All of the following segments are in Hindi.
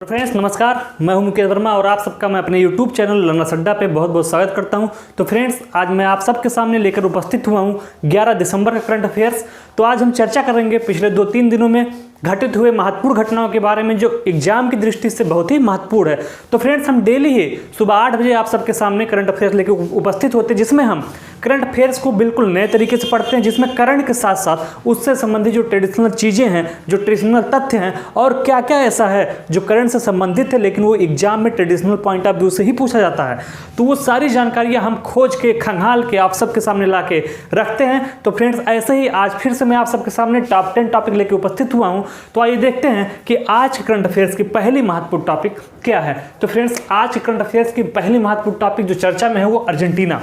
फ्रेंड्स नमस्कार, मैं हूं मुकेश वर्मा और आप सबका मैं अपने YouTube चैनल लर्नर्स अड्डा पे बहुत बहुत स्वागत करता हूं। तो फ्रेंड्स आज मैं आप सबके सामने लेकर उपस्थित हुआ हूं 11 दिसंबर का करंट अफेयर्स। तो आज हम चर्चा करेंगे पिछले 2-3 दिनों में घटित हुए महत्वपूर्ण घटनाओं के बारे में जो एग्जाम की दृष्टि से बहुत ही महत्वपूर्ण है। तो फ्रेंड्स हम डेली ही सुबह 8 बजे आप सबके सामने करंट अफेयर्स लेकर उपस्थित होते हैं, जिसमें हम करंट अफेयर्स को बिल्कुल नए तरीके से पढ़ते हैं, जिसमें करंट के साथ साथ उससे संबंधित जो ट्रेडिशनल चीज़ें हैं, जो ट्रेडिशनल तथ्य हैं और क्या क्या ऐसा है जो करंट से संबंधित है लेकिन वो एग्जाम में ट्रेडिशनल पॉइंट ऑफ व्यू से ही पूछा जाता है, तो वो सारी जानकारियाँ हम खोज के खंगाल के आप सबके सामने ला के रखते हैं। तो फ्रेंड्स ऐसे ही आज फिर से मैं आप सबके सामने टॉप 10 टॉपिक लेकर उपस्थित हुआ हूँ। तो आइए देखते हैं कि आज करंट अफेयर्स की पहली महत्वपूर्ण टॉपिक क्या है। तो फ्रेंड्स आज करंट अफेयर्स की पहली महत्वपूर्ण टॉपिक जो चर्चा में है वो अर्जेंटीना।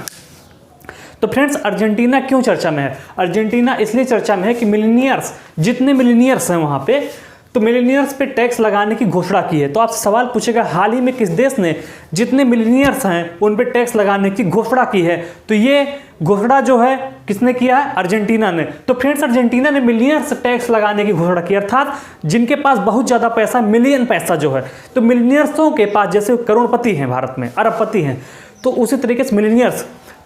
तो फ्रेंड्स अर्जेंटीना क्यों चर्चा में है? अर्जेंटीना इसलिए चर्चा में है कि मिलीनियर्स, जितने मिलीनियर्स हैं वहाँ पे, तो मिलीनियर्स पे टैक्स लगाने की घोषणा की है। तो आपसे सवाल पूछेगा हाल ही में किस देश ने जितने मिलीनियर्स हैं उन पे टैक्स लगाने की घोषणा की है? तो ये घोषणा जो है किसने किया है? अर्जेंटीना ने। तो फ्रेंड्स अर्जेंटीना ने मिलीनियर्स टैक्स लगाने की घोषणा की, अर्थात जिनके पास बहुत ज़्यादा पैसा, मिलियन पैसा जो है, तो मिलीनियर्सों के पास जैसे करोड़पति हैं भारत में, अरबपति हैं, तो उसी तरीके से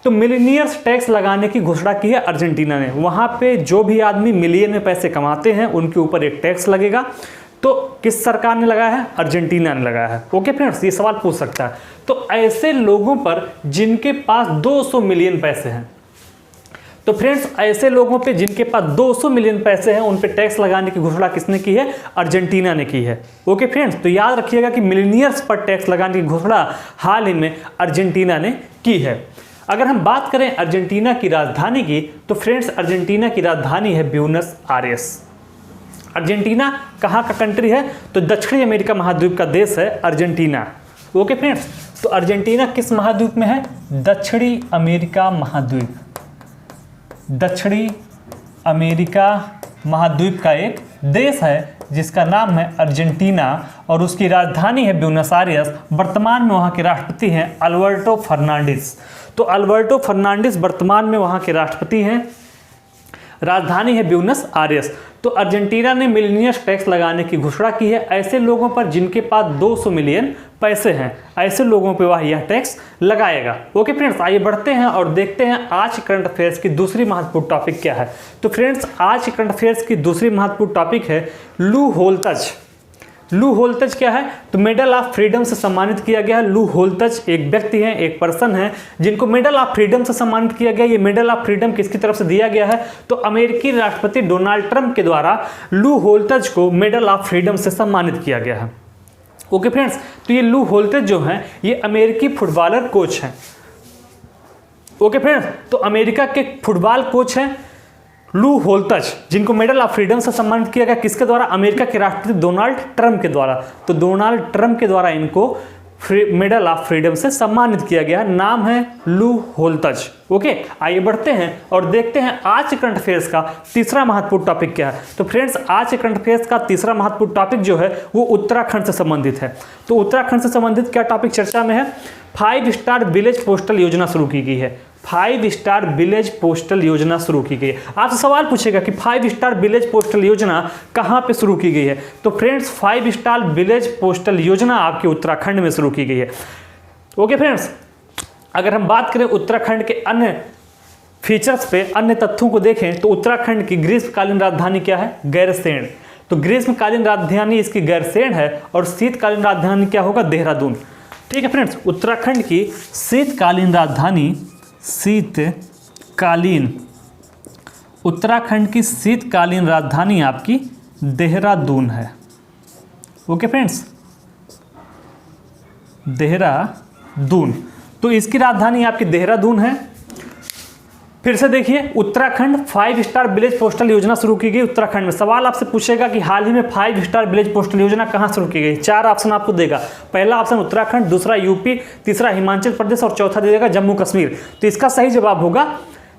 मिलीनियर्स टैक्स लगाने की घोषणा की है अर्जेंटीना ने। वहाँ पे जो भी आदमी मिलियन में पैसे कमाते हैं उनके ऊपर एक टैक्स लगेगा। तो किस सरकार ने लगाया है? अर्जेंटीना ने लगाया है। ओके फ्रेंड्स, ये सवाल पूछ सकता है। तो ऐसे लोगों पर जिनके पास 200 मिलियन पैसे हैं, तो फ्रेंड्स ऐसे लोगों पे जिनके पास 200 मिलियन पैसे हैं उन पे टैक्स लगाने की घोषणा किसने की है? अर्जेंटीना ने की है। ओके फ्रेंड्स, तो याद रखिएगा कि मिलीनियर्स पर टैक्स लगाने की घोषणा हाल ही में अर्जेंटीना ने की है। अगर हम बात करें अर्जेंटीना की राजधानी की, तो फ्रेंड्स अर्जेंटीना की राजधानी है ब्यूनस आयर्स। अर्जेंटीना कहाँ का कंट्री है? तो दक्षिणी अमेरिका महाद्वीप का देश है अर्जेंटीना। ओके फ्रेंड्स, तो अर्जेंटीना किस महाद्वीप में है? दक्षिणी अमेरिका महाद्वीप। दक्षिणी अमेरिका महाद्वीप का एक देश है जिसका नाम है अर्जेंटीना और उसकी राजधानी है ब्यूनस आयर्स। वर्तमान में वहाँ के राष्ट्रपति हैं अल्बर्टो फर्नांडिस। तो अल्बर्टो फर्नांडिस वर्तमान में वहाँ के राष्ट्रपति हैं। राजधानी है ब्यूनस आयर्स। तो अर्जेंटीना ने मिलीनियर्स टैक्स लगाने की घोषणा की है ऐसे लोगों पर जिनके पास 200 मिलियन पैसे हैं, ऐसे लोगों पे वह यह टैक्स लगाएगा। ओके फ्रेंड्स, आइए बढ़ते हैं और देखते हैं आज करंट अफेयर्स की दूसरी महत्वपूर्ण टॉपिक क्या है। तो फ्रेंड्स आज करंट अफेयर्स की दूसरी महत्वपूर्ण टॉपिक है लू होलतज। लू होलतज क्या है? तो मेडल ऑफ फ्रीडम से सम्मानित किया गया है। लू होलतज एक व्यक्ति हैं, एक पर्सन है जिनको मेडल ऑफ फ्रीडम से सम्मानित किया गया। ये मेडल ऑफ फ्रीडम किसकी तरफ से दिया गया है? तो अमेरिकी राष्ट्रपति डोनाल्ड ट्रंप के द्वारा लू होलतज को मेडल ऑफ फ्रीडम से सम्मानित किया गया है। ओके फ्रेंड्स, तो ये लू होलतज जो हैं ये अमेरिकी फुटबॉलर कोच हैं। ओके फ्रेंड्स, तो अमेरिका के फुटबॉल कोच हैं लू होलतज, जिनको मेडल ऑफ फ्रीडम से सम्मानित किया गया। किसके द्वारा? अमेरिका के राष्ट्रपति डोनाल्ड ट्रंप के द्वारा। तो डोनाल्ड ट्रंप के द्वारा इनको मेडल ऑफ फ्रीडम से सम्मानित किया गया। नाम है लू होलतज। ओके, आइए बढ़ते हैं और देखते हैं आज करंट अफेयर्स का तीसरा महत्वपूर्ण टॉपिक क्या है। तो फ्रेंड्स आज करंट अफेयर्स का तीसरा महत्वपूर्ण टॉपिक जो है वो उत्तराखंड से संबंधित है। तो उत्तराखंड से संबंधित क्या टॉपिक चर्चा में है? 5 स्टार विलेज पोस्टल योजना शुरू की गई है। 5 स्टार विलेज पोस्टल योजना शुरू की गई है। आपसे सवाल पूछेगा कि 5 स्टार विलेज पोस्टल योजना कहाँ पे शुरू की गई है? तो फ्रेंड्स 5 स्टार विलेज पोस्टल योजना आपके उत्तराखंड में शुरू की गई है। ओके फ्रेंड्स, अगर हम बात करें उत्तराखंड के अन्य फीचर्स पे, अन्य तथ्यों को देखें तो उत्तराखंड की ग्रीष्मकालीन राजधानी क्या है? गैरसैंण। तो ग्रीष्मकालीन राजधानी इसकी गैरसैंण है और शीतकालीन राजधानी क्या होगा? देहरादून। ठीक है फ्रेंड्स, उत्तराखंड की शीतकालीन राजधानी उत्तराखंड की शीतकालीन राजधानी आपकी देहरादून है। ओके फ्रेंड्स, देहरादून, तो इसकी राजधानी आपकी देहरादून है। फिर से देखिए, उत्तराखंड 5 स्टार विलेज पोस्टल योजना शुरू की गई उत्तराखंड में। सवाल आपसे पूछेगा कि हाल ही में 5 स्टार विलेज पोस्टल योजना कहां शुरू की गई? 4 ऑप्शन आपको देगा। पहला ऑप्शन उत्तराखंड, दूसरा यूपी, तीसरा हिमाचल प्रदेश और चौथा दे देगा जम्मू कश्मीर। तो इसका सही जवाब होगा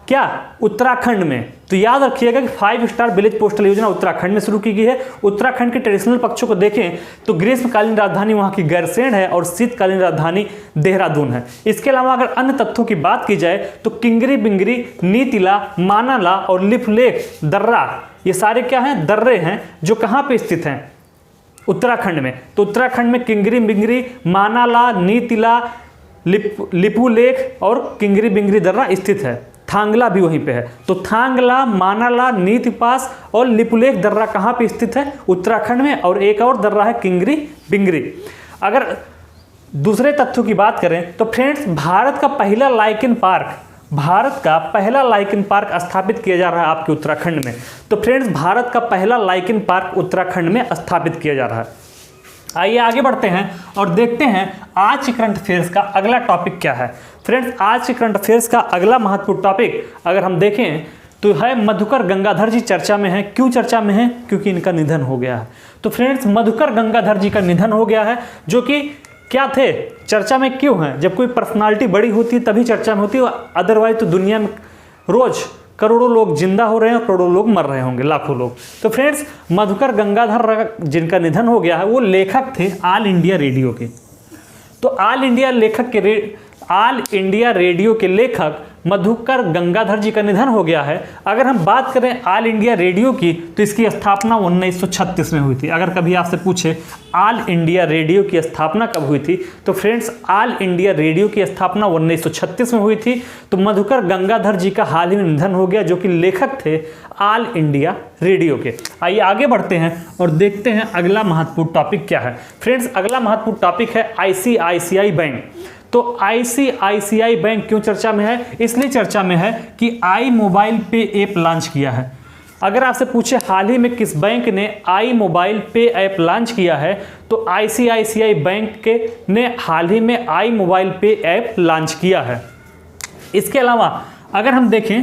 क्या? उत्तराखंड में। तो याद रखिएगा कि 5 स्टार विलेज पोस्टल योजना उत्तराखंड में शुरू की गई है। उत्तराखंड के ट्रेडिशनल पक्षों को देखें तो ग्रीष्मकालीन राजधानी वहां की गैरसैंण है और शीतकालीन राजधानी देहरादून है। इसके अलावा अगर अन्य तथ्यों की बात की जाए तो किंगरी बिंगरी, नीतिला, मानाला और लिफलेक दर्रा, ये सारे क्या हैं? दर्रे हैं जो कहाँ पे स्थित हैं? उत्तराखंड में। तो उत्तराखंड में किंगरी बिंगरी, मानाला, नीतिला, लिपुलेख और किंगरी बिंगरी दर्रा स्थित है। थांगला भी वहीं पे है। तो थांगला, मानाला, नीति पास और लिपुलेख दर्रा कहाँ पे स्थित है? उत्तराखंड में। और एक और दर्रा है किंगरी बिंगरी। अगर दूसरे तथ्यों की बात करें तो फ्रेंड्स, भारत का पहला लाइकेन पार्क स्थापित किया जा रहा है आपके उत्तराखंड में। तो फ्रेंड्स, भारत का पहला लाइकेन पार्क उत्तराखंड में स्थापित किया जा रहा है। आइए आगे बढ़ते हैं और देखते हैं आज के करंट अफेयर्स का अगला टॉपिक क्या है। फ्रेंड्स, आज के करंट अफेयर्स का अगला महत्वपूर्ण टॉपिक अगर हम देखें तो है मधुकर गंगाधर जी चर्चा में है। क्यों चर्चा में है? क्योंकि इनका निधन हो गया है। तो फ्रेंड्स, मधुकर गंगाधर जी का निधन हो गया है, जो कि क्या थे, चर्चा में क्यों हैं? जब कोई पर्सनालिटी बड़ी होती है तभी चर्चा में होती है, अदरवाइज तो दुनिया में रोज करोड़ों लोग जिंदा हो रहे हैं और करोड़ों लोग मर रहे होंगे, लाखों लोग। तो फ्रेंड्स, मधुकर गंगाधर जिनका निधन हो गया है वो लेखक थे ऑल इंडिया रेडियो के। तो ऑल इंडिया रेडियो के लेखक मधुकर गंगाधर जी का निधन हो गया है। अगर हम बात करें ऑल इंडिया रेडियो की तो इसकी स्थापना 1936 में हुई थी। अगर कभी आपसे पूछे ऑल इंडिया रेडियो की स्थापना कब हुई थी, तो फ्रेंड्स, ऑल इंडिया रेडियो की स्थापना 1936 में हुई थी। तो मधुकर गंगाधर जी का हाल ही में निधन हो गया, जो कि लेखक थे ऑल इंडिया रेडियो के। आइए आगे बढ़ते हैं और देखते हैं अगला महत्वपूर्ण टॉपिक क्या है। फ्रेंड्स, अगला महत्वपूर्ण टॉपिक है ICICI बैंक। तो ICICI बैंक क्यों चर्चा में है? इसलिए चर्चा में है कि आई मोबाइल पे ऐप लॉन्च किया है। अगर आपसे पूछे हाल ही में किस बैंक ने आई मोबाइल पे ऐप लॉन्च किया है, तो ICICI बैंक ने हाल ही में आई मोबाइल पे ऐप लॉन्च किया है। इसके अलावा अगर हम देखें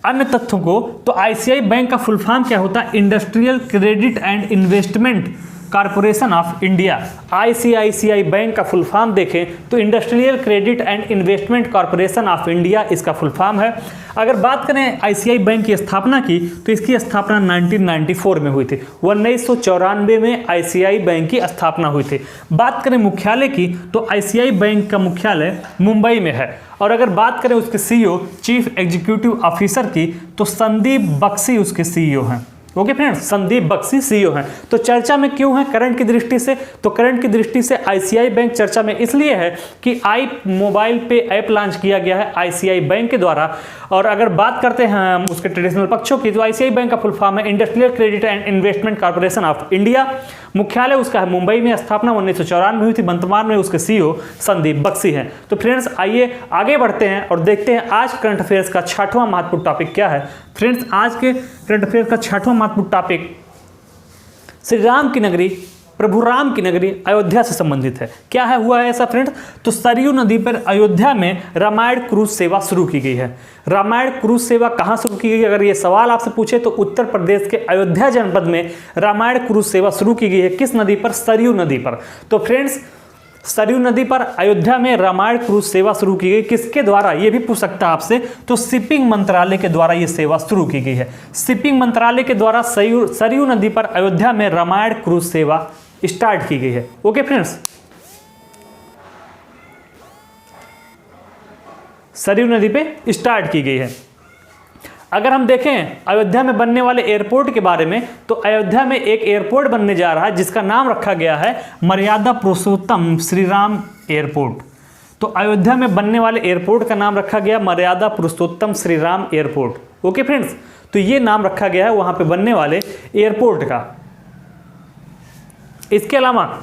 अन्य तथ्यों को, तो ICICI बैंक का फुल फॉर्म क्या होता है? Industrial credit and investment corporation of India. ICICI bank का फुल फॉर्म देखें तो industrial credit and investment corporation of India इसका फुल फॉर्म है। अगर बात करें ICICI बैंक की स्थापना की, तो इसकी स्थापना 1994 में हुई थी। 1994 में ICICI बैंक की स्थापना हुई थी। बात करें मुख्यालय की, तो ICICI बैंक का मुख्यालय मुंबई में है। और अगर बात करें उसके CEO, चीफ एग्जीक्यूटिव ऑफिसर की, तो संदीप बख्शी उसके CEO हैं। Okay friends, Sandeep Bakshi CEO हैं। तो चर्चा में क्यों है करंट की दृष्टि से? तो करंट की दृष्टि से ICICI बैंक चर्चा में इसलिए है कि आई मोबाइल पे ऐप लॉन्च किया गया है ICICI बैंक के द्वारा। और अगर बात करते हैं हम उसके ट्रेडिशनल पक्षों की, तो ICICI बैंक का फुल फॉर्म है industrial credit and investment corporation of India. मुख्यालय उसका है मुंबई में, स्थापना 1994 में हुई थी। वर्तमान में उसके CEO संदीप बख्शी हैं। तो फ्रेंड्स, आइए आगे बढ़ते हैं और देखते हैं आज करंट अफेयर्स का 6वां महत्वपूर्ण टॉपिक क्या है। फ्रेंड्स, आज के करंट अफेयर्स का 6वां महत्वपूर्ण टॉपिक श्री राम की नगरी, प्रभु राम की नगरी अयोध्या से संबंधित है। क्या है हुआ है ऐसा फ्रेंड्स? तो सरयू नदी पर अयोध्या में रामायण क्रूज सेवा शुरू की गई है। रामायण क्रूज सेवा कहाँ शुरू की गई? अगर ये सवाल आपसे पूछे तो उत्तर प्रदेश के अयोध्या जनपद में रामायण क्रूज सेवा शुरू की गई है। किस नदी पर? सरयू नदी पर। तो फ्रेंड्स, सरयू नदी पर अयोध्या में रामायण क्रूज सेवा शुरू की गई। किसके द्वारा? ये भी पूछ सकता है आपसे। तो शिपिंग मंत्रालय के द्वारा ये सेवा शुरू की गई है। शिपिंग मंत्रालय के द्वारा सरयू नदी पर अयोध्या में रामायण क्रूज सेवा स्टार्ट की गई है। ओके फ्रेंड्स, सरयू नदी पे स्टार्ट की गई है। अगर हम देखें अयोध्या में बनने वाले एयरपोर्ट के बारे में, तो अयोध्या में एक एयरपोर्ट बनने जा रहा है जिसका नाम रखा गया है मर्यादा पुरुषोत्तम श्री राम एयरपोर्ट। तो अयोध्या में बनने वाले एयरपोर्ट का नाम रखा गया मर्यादा पुरुषोत्तम Shri Ram airport. Okay friends, तो ये नाम रखा गया है वहां पे बनने वाले एयरपोर्ट का। इसके अलावा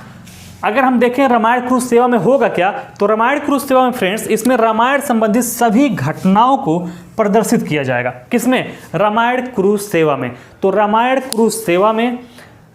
अगर हम देखें रामायण क्रूज सेवा में होगा क्या, तो रामायण क्रूज सेवा में फ्रेंड्स, इसमें रामायण संबंधित सभी घटनाओं को प्रदर्शित किया जाएगा। किसमें? रामायण क्रूज सेवा में। तो रामायण क्रूज सेवा में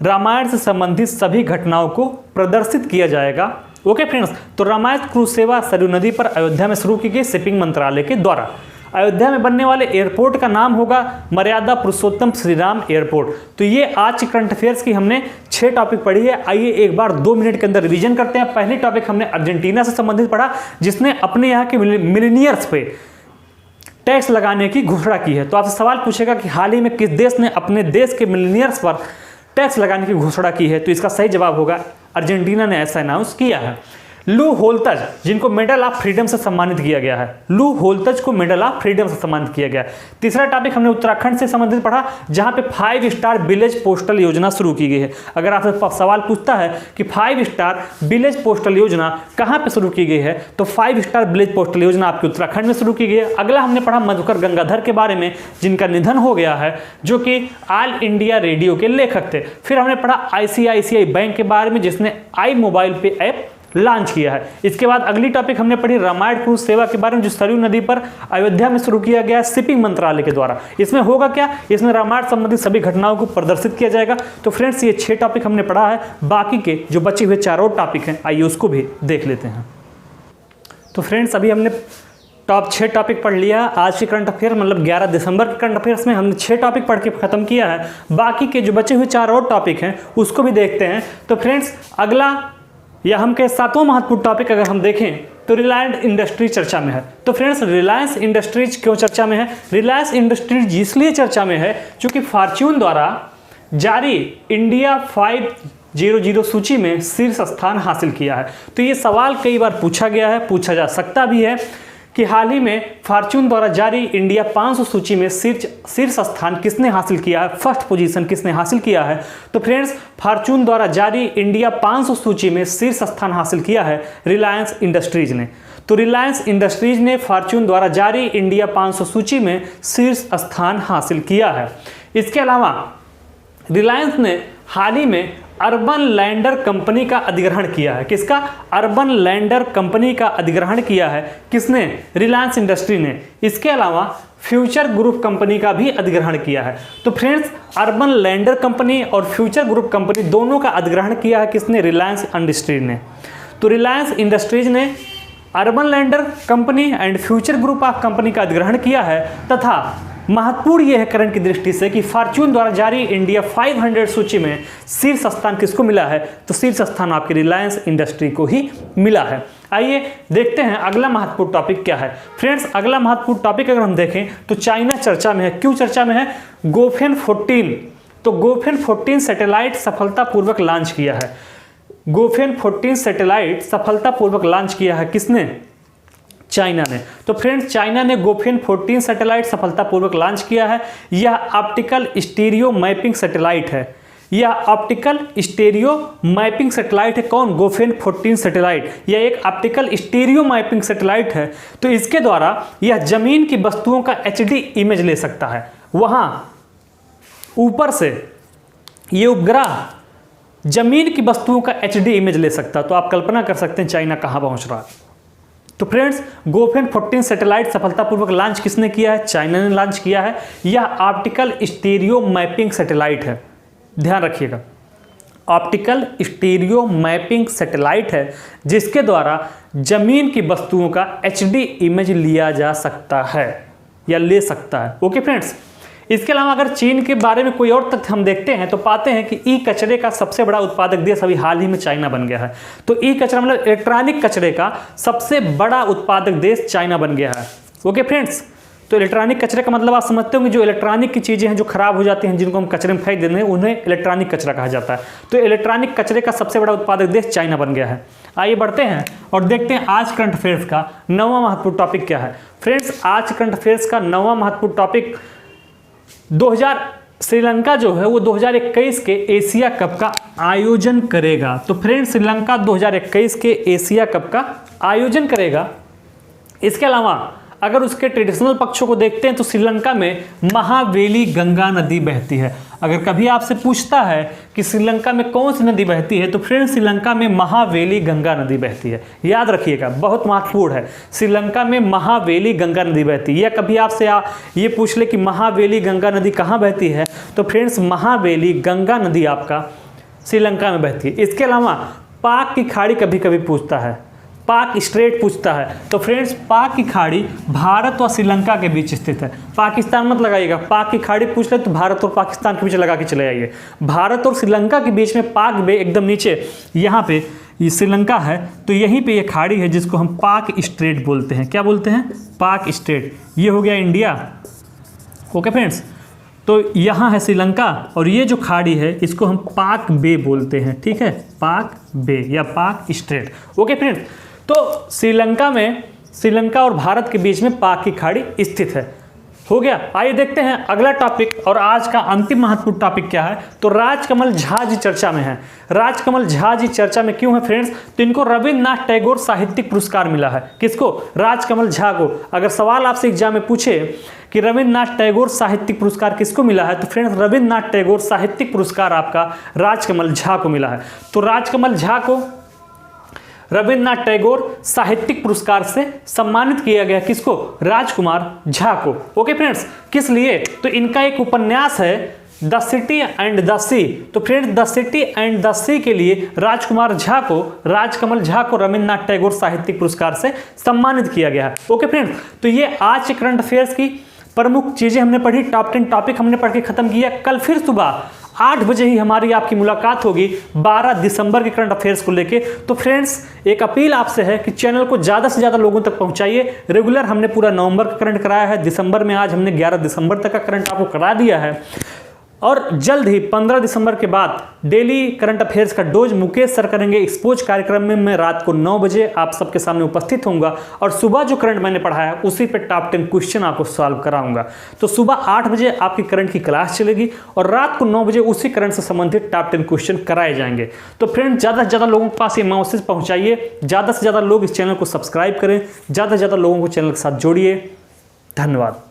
रामायण से संबंधित सभी घटनाओं को प्रदर्शित किया जाएगा। ओके फ्रेंड्स, तो रामायण क्रूज सेवा सरयू नदी पर अयोध्या में शुरू की गई शिपिंग मंत्रालय के द्वारा। अयोध्या में बनने वाले एयरपोर्ट का नाम होगा मर्यादा पुरुषोत्तम श्री राम एयरपोर्ट। तो ये आज के करंट अफेयर्स की हमने 6 टॉपिक पढ़ी है। आइए एक बार 2 मिनट के अंदर रिवीजन करते हैं। पहली टॉपिक हमने अर्जेंटीना से संबंधित पढ़ा, जिसने अपने यहाँ के मिलीनियर्स पे टैक्स लगाने की घोषणा की है। तो आपसे सवाल पूछेगा कि हाल ही में किस देश ने अपने देश के मिलीनियर्स पर टैक्स लगाने की घोषणा की है, तो इसका सही जवाब होगा अर्जेंटीना ने ऐसा अनाउंस किया है। लू होल्तज, जिनको मेडल ऑफ फ्रीडम से सम्मानित किया गया है। लू होल्तज को मेडल ऑफ फ्रीडम से सम्मानित किया गया है। तीसरा टॉपिक हमने उत्तराखंड से संबंधित पढ़ा, जहां पे 5 स्टार विलेज पोस्टल योजना शुरू की गई है। अगर आपसे सवाल पूछता है कि 5 स्टार विलेज पोस्टल योजना कहां पे शुरू की गई है, तो 5 स्टार विलेज पोस्टल योजना आपके उत्तराखंड में शुरू की गई है। अगला हमने पढ़ा मधुकर गंगाधर के बारे में, जिनका निधन हो गया है, जो कि ऑल इंडिया रेडियो के लेखक थे। फिर हमने पढ़ा ICICI बैंक के बारे में, जिसने आई मोबाइल पे ऐप लॉन्च किया है। इसके बाद अगली टॉपिक हमने पढ़ी रामायण क्रूज सेवा के बारे में, जो सरयू नदी पर अयोध्या में शुरू किया गया है शिपिंग मंत्रालय के द्वारा। इसमें होगा क्या, इसमें रामायण संबंधित सभी घटनाओं को प्रदर्शित किया जाएगा। तो फ्रेंड्स, ये 6 टॉपिक हमने पढ़ा है। बाकी के जो बचे हुए 4 और टॉपिक हैं, आइए उसको भी देख लेते हैं। तो फ्रेंड्स, अभी हमने टॉप 6 टॉपिक पढ़ लिया आज के करंट अफेयर, मतलब 11 दिसंबर के करंट अफेयर्स में हमने 6 टॉपिक पढ़ के खत्म किया है। बाकी के जो बचे हुए 4 और टॉपिक हैं उसको भी देखते हैं। तो फ्रेंड्स, अगला या हम के 7वां महत्वपूर्ण टॉपिक अगर हम देखें तो रिलायंस इंडस्ट्रीज चर्चा में है। तो फ्रेंड्स, रिलायंस इंडस्ट्रीज क्यों चर्चा में है? रिलायंस इंडस्ट्रीज इसलिए चर्चा में है क्योंकि फॉर्च्यून द्वारा जारी इंडिया 500 सूची में शीर्ष स्थान हासिल किया है। तो ये सवाल कई बार पूछा गया है, पूछा जा सकता भी है कि हाल ही में फॉर्च्यून द्वारा जारी इंडिया 500 सूची में शीर्ष स्थान किसने हासिल किया है, फर्स्ट पोजीशन किसने हासिल किया है? तो फ्रेंड्स, फॉर्च्यून द्वारा जारी इंडिया 500 सूची में शीर्ष स्थान हासिल किया है रिलायंस इंडस्ट्रीज ने। तो रिलायंस इंडस्ट्रीज ने फॉर्च्यून द्वारा जारी इंडिया 500 सूची में शीर्ष स्थान हासिल किया है। इसके अलावा रिलायंस ने हाल ही में अर्बन लैंडर कंपनी का अधिग्रहण किया है। किसका? अर्बन लैंडर कंपनी का अधिग्रहण किया है। किसने? रिलायंस इंडस्ट्री ने। इसके अलावा फ्यूचर ग्रुप कंपनी का भी अधिग्रहण किया है। तो फ्रेंड्स, अर्बन लैंडर कंपनी और फ्यूचर ग्रुप कंपनी दोनों का अधिग्रहण किया है किसने? रिलायंस इंडस्ट्रीज ने। तो रिलायंस इंडस्ट्रीज ने urban lander company and future group of company का अधिग्रहण किया है। तथा महत्वपूर्ण यह है करंट की दृष्टि से कि फॉर्च्यून द्वारा जारी इंडिया 500 सूची में शीर्ष स्थान किसको मिला है? तो शीर्ष स्थान आपके रिलायंस इंडस्ट्री को ही मिला है। आइए देखते हैं अगला महत्वपूर्ण टॉपिक क्या है। फ्रेंड्स, अगला महत्वपूर्ण टॉपिक अगर हम देखें तो चाइना चर्चा में है। क्यों चर्चा में है? गोफेन 14। तो गोफेन 14 सैटेलाइट सफलतापूर्वक लॉन्च किया है। गोफेन 14 सैटेलाइट सफलतापूर्वक लॉन्च किया है किसने? चाइना ने। तो फ्रेंड्स, चाइना ने गोफेन 14 सैटेलाइट सफलतापूर्वक लॉन्च किया है। यह ऑप्टिकल स्टीरियो मैपिंग सैटेलाइट है। यह ऑप्टिकल स्टीरियो मैपिंग सैटेलाइट है। कौन? गोफेन 14 सैटेलाइट। यह एक ऑप्टिकल स्टीरियो मैपिंग सैटेलाइट है। तो इसके द्वारा यह जमीन की वस्तुओं का HD इमेज ले सकता है। वहां ऊपर से ये उपग्रह जमीन की वस्तुओं का HD इमेज ले सकता है। तो आप कल्पना कर सकते हैं चाइना कहां पहुंच रहा है। तो फ्रेंड्स, गोफेन 14 सैटेलाइट सफलतापूर्वक लॉन्च किसने किया है? चाइना ने लॉन्च किया है। यह ऑप्टिकल स्टीरियो मैपिंग सैटेलाइट है, ध्यान रखिएगा। ऑप्टिकल स्टीरियो मैपिंग सैटेलाइट है जिसके द्वारा जमीन की वस्तुओं का HD इमेज लिया जा सकता है या ले सकता है। ओके फ्रेंड्स, इसके अलावा अगर चीन के बारे में कोई और तथ्य हम देखते हैं तो पाते हैं कि ई कचरे का सबसे बड़ा उत्पादक देश अभी हाल ही में चाइना बन गया है। तो ई कचरा मतलब इलेक्ट्रॉनिक कचरे का सबसे बड़ा उत्पादक देश चाइना बन गया है। ओके फ्रेंड्स, तो इलेक्ट्रॉनिक कचरे का मतलब आप समझते होंगे जो इलेक्ट्रॉनिक की चीज़ें हैं जो खराब हो जाती हैं, जिनको हम कचरे में फेंक देते हैं, उन्हें इलेक्ट्रॉनिक कचरा कहा जाता है। तो इलेक्ट्रॉनिक कचरे का सबसे बड़ा उत्पादक देश चाइना बन गया है। आइए बढ़ते हैं और देखते हैं आज करंट अफेयर्स का 9वां महत्वपूर्ण टॉपिक क्या है। फ्रेंड्स, आज करंट अफेयर्स का 9वां महत्वपूर्ण टॉपिक श्रीलंका जो है वो 2021 के एशिया कप का आयोजन करेगा। तो फ्रेंड्स, श्रीलंका 2021 के एशिया कप का आयोजन करेगा। इसके अलावा अगर उसके ट्रेडिशनल पक्षों को देखते हैं तो श्रीलंका में महावेली गंगा नदी बहती है। अगर कभी आपसे पूछता है कि श्रीलंका में कौन सी नदी बहती है तो फ्रेंड्स, श्रीलंका में महावेली गंगा नदी बहती है। याद रखिएगा, बहुत महत्वपूर्ण है। श्रीलंका में महावेली गंगा नदी बहती है। या कभी आपसे ये पूछ ले कि महावेली गंगा नदी कहाँ बहती है तो फ्रेंड्स, महावेली गंगा नदी आपका श्रीलंका में बहती है। इसके अलावा पाक की खाड़ी कभी कभी पूछता है, पाक स्ट्रेट पूछता है। तो फ्रेंड्स, पाक की खाड़ी भारत और श्रीलंका के बीच स्थित है। पाकिस्तान मत लगाइएगा, पाक की खाड़ी पूछ ले तो भारत और पाकिस्तान के बीच लगा के चले आइए। भारत और श्रीलंका के बीच में पाक बे एकदम नीचे यहाँ पे ये श्रीलंका है, तो यहीं पे ये खाड़ी है जिसको हम पाक स्ट्रेट बोलते हैं। क्या बोलते हैं? पाक स्ट्रेट। ये हो गया इंडिया। ओके फ्रेंड्स, तो यहाँ है श्रीलंका और ये जो खाड़ी है इसको हम पाक बे बोलते हैं, ठीक है, पाक बे या पाक स्ट्रेट। ओके फ्रेंड्स, तो श्रीलंका और भारत के बीच में पाक की खाड़ी स्थित है। हो गया। आइए देखते हैं अगला टॉपिक और आज का अंतिम महत्वपूर्ण टॉपिक क्या है। तो राजकमल झा जी चर्चा में है। राजकमल झा जी चर्चा में क्यों है फ्रेंड्स? तो इनको रविन्द्रनाथ टैगोर साहित्यिक पुरस्कार मिला है। किसको? राजकमल झा को। अगर सवाल आपसे एग्जाम में पूछे कि रविन्द्रनाथ टैगोर साहित्यिक पुरस्कार किसको मिला है, तो फ्रेंड्स रविन्द्रनाथ टैगोर साहित्यिक पुरस्कार आपका राजकमल झा को मिला है। तो राजकमल झा को रविन्द्रनाथ टैगोर साहित्यिक पुरस्कार से सम्मानित किया गया। किसको? राजकुमार झा को। ओके फ्रेंड्स, किस लिए? तो इनका एक उपन्यास है the city and the sea. तो friends the city and the sea के लिए राजकुमार झा को, राजकमल झा को रविन्द्रनाथ टैगोर साहित्यिक पुरस्कार से सम्मानित किया गया है। ओके फ्रेंड्स, तो ये आज के करंट अफेयर्स की प्रमुख चीजें हमने पढ़ी, टॉप 10 टॉपिक हमने पढ़ के खत्म किया। कल फिर सुबह 8 बजे ही हमारी आपकी मुलाकात होगी 12 दिसंबर के करंट अफेयर्स को लेके। तो फ्रेंड्स एक अपील आपसे है कि चैनल को ज़्यादा से ज़्यादा लोगों तक पहुंचाइए। रेगुलर हमने पूरा नवंबर का करंट कराया है, दिसंबर में आज हमने 11 दिसंबर तक का करंट आपको करा दिया है और जल्द ही 15 दिसंबर के बाद डेली करंट अफेयर्स का डोज मुकेश सर करेंगे एक्सपोज कार्यक्रम में। मैं रात को 9 बजे आप सबके सामने उपस्थित होऊंगा और सुबह जो करंट मैंने पढ़ाया उसी पे टॉप 10 क्वेश्चन आपको सॉल्व कराऊंगा। तो सुबह 8 बजे आपकी करंट की क्लास चलेगी और रात को 9 बजे उसी करंट से संबंधित टॉप 10 क्वेश्चन कराए जाएंगे। तो फ्रेंड्स ज़्यादा से ज़्यादा लोगों के पास ये मैसेज पहुँचाइए, ज़्यादा से ज़्यादा लोग इस चैनल को सब्सक्राइब करें, ज़्यादा से ज़्यादा लोगों को चैनल के साथ जोड़िए। धन्यवाद।